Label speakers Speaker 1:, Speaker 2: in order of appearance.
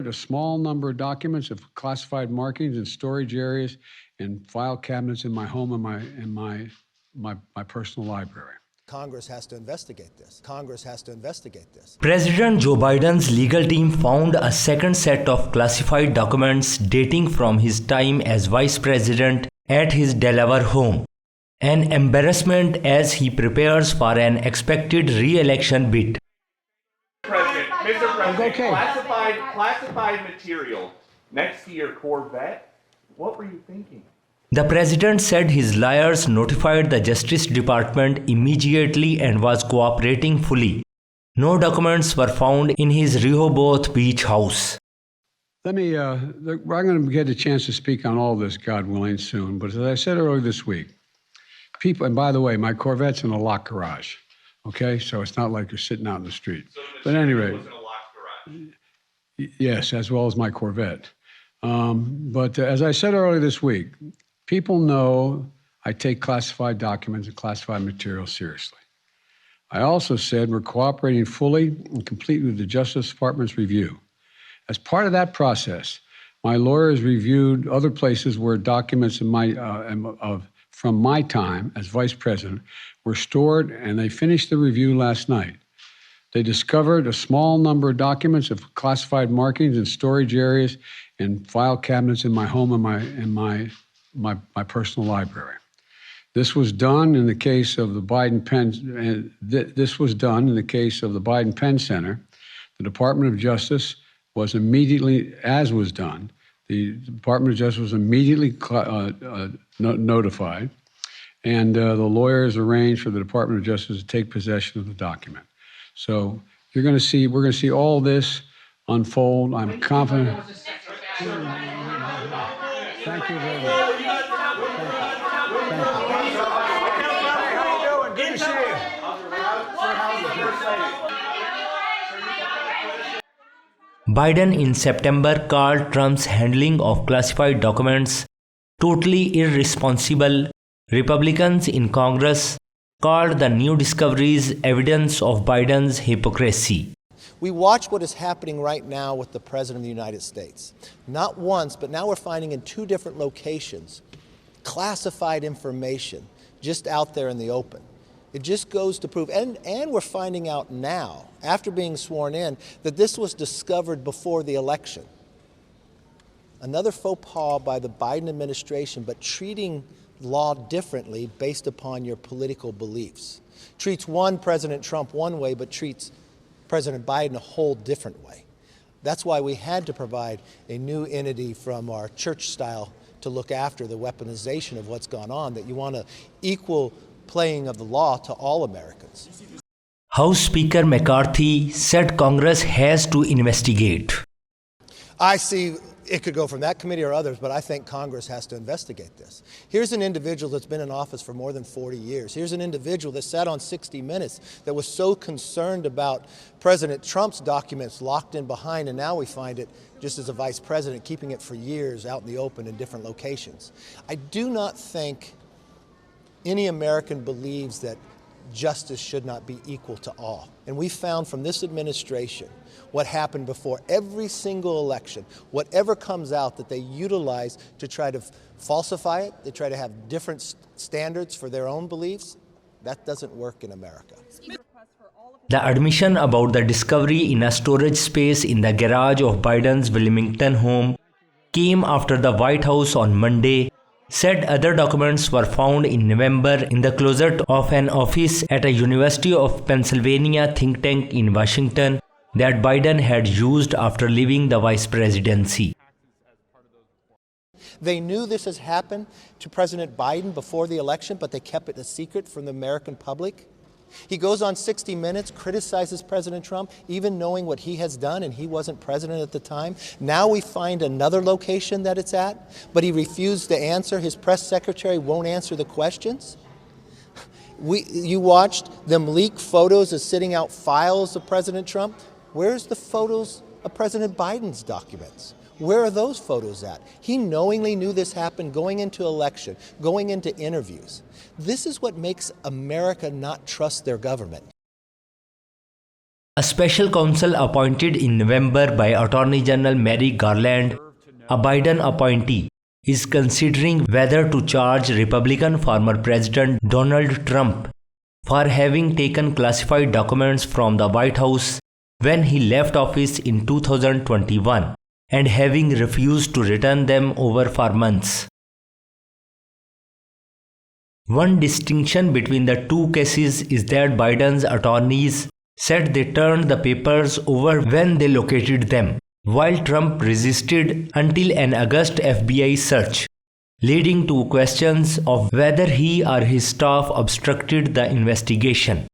Speaker 1: A small number of documents of classified markings in storage areas and file cabinets in my home and my personal library.
Speaker 2: Congress has to investigate this. Congress has to investigate this.
Speaker 3: President Joe Biden's legal team found a second set of classified documents dating from his time as vice president at his Delaware home. An embarrassment as he prepares for an expected re-election bid.
Speaker 4: Mr. President,
Speaker 1: Okay.
Speaker 4: classified material next to your Corvette? What were you thinking?
Speaker 3: The president said his lawyers notified the Justice Department immediately and was cooperating fully. No documents were found in his Rehoboth Beach house.
Speaker 1: I'm going to get a chance to speak on all this, God willing, soon. But as I said earlier this week, people, and by the way, my Corvette's in a locked garage. Okay, so it's not like you're sitting out in the street. But at any rate, yes, as well as my Corvette. But as I said earlier this week, people know I take classified documents and classified material seriously. I also said we're cooperating fully and completely with the Justice Department's review. As part of that process, my lawyers reviewed other places where documents from my time as vice president were stored, and they finished the review last night. They discovered a small number of documents of classified markings in storage areas and file cabinets in my home and my personal library. This was done in the case of the Biden Penn. This was done in the case of the Biden Penn Center. The Department of Justice was immediately, as was done, the Department of Justice was immediately notified, and the lawyers arranged for the Department of Justice to take possession of the document. So we're going to see all this unfold. I'm confident. Thank you very much.
Speaker 3: Biden in September called Trump's handling of classified documents totally irresponsible. Republicans in Congress called the new discoveries evidence of Biden's hypocrisy.
Speaker 2: We watch what is happening right now with the President of the United States. Not once, but now we're finding in 2 different locations classified information just out there in the open. It just goes to prove, and we're finding out now, after being sworn in, that this was discovered before the election. Another faux pas by the Biden administration, but treating law differently based upon your political beliefs. Treats President Trump one way, but treats President Biden a whole different way. That's why we had to provide a new entity from our church style to look after the weaponization of what's gone on, that you want an equal playing of the law to all Americans.
Speaker 3: House Speaker McCarthy said Congress has to investigate.
Speaker 2: I see it could go from that committee or others, but I think Congress has to investigate this. Here's an individual that's been in office for more than 40 years. Here's an individual that sat on 60 Minutes that was so concerned about President Trump's documents locked in behind, and now we find it just as a vice president, keeping it for years out in the open in different locations. I do not think any American believes that justice should not be equal to all. And we found from this administration what happened before every single election, whatever comes out that they utilize to try to falsify it, they try to have different standards for their own beliefs. That doesn't work in America.
Speaker 3: The admission about the discovery in a storage space in the garage of Biden's Wilmington home came after the White House on Monday said other documents were found in November in the closet of an office at a University of Pennsylvania think tank in Washington that Biden had used after leaving the vice presidency.
Speaker 2: They knew this has happened to President Biden before the election, but they kept it a secret from the American public. He goes on 60 Minutes, criticizes President Trump, even knowing what he has done, and he wasn't president at the time. Now we find another location that it's at, but he refused to answer. His press secretary won't answer the questions. You watched them leak photos of sitting out files of President Trump. Where's the photos of President Biden's documents? Where are those photos at? He knowingly knew this happened going into election, going into interviews. This is what makes America not trust their government.
Speaker 3: A special counsel appointed in November by Attorney General Merrick Garland, a Biden appointee, is considering whether to charge Republican former President Donald Trump for having taken classified documents from the White House when he left office in 2021 and having refused to return them over for months. One distinction between the two cases is that Biden's attorneys said they turned the papers over when they located them, while Trump resisted until an August FBI search, leading to questions of whether he or his staff obstructed the investigation.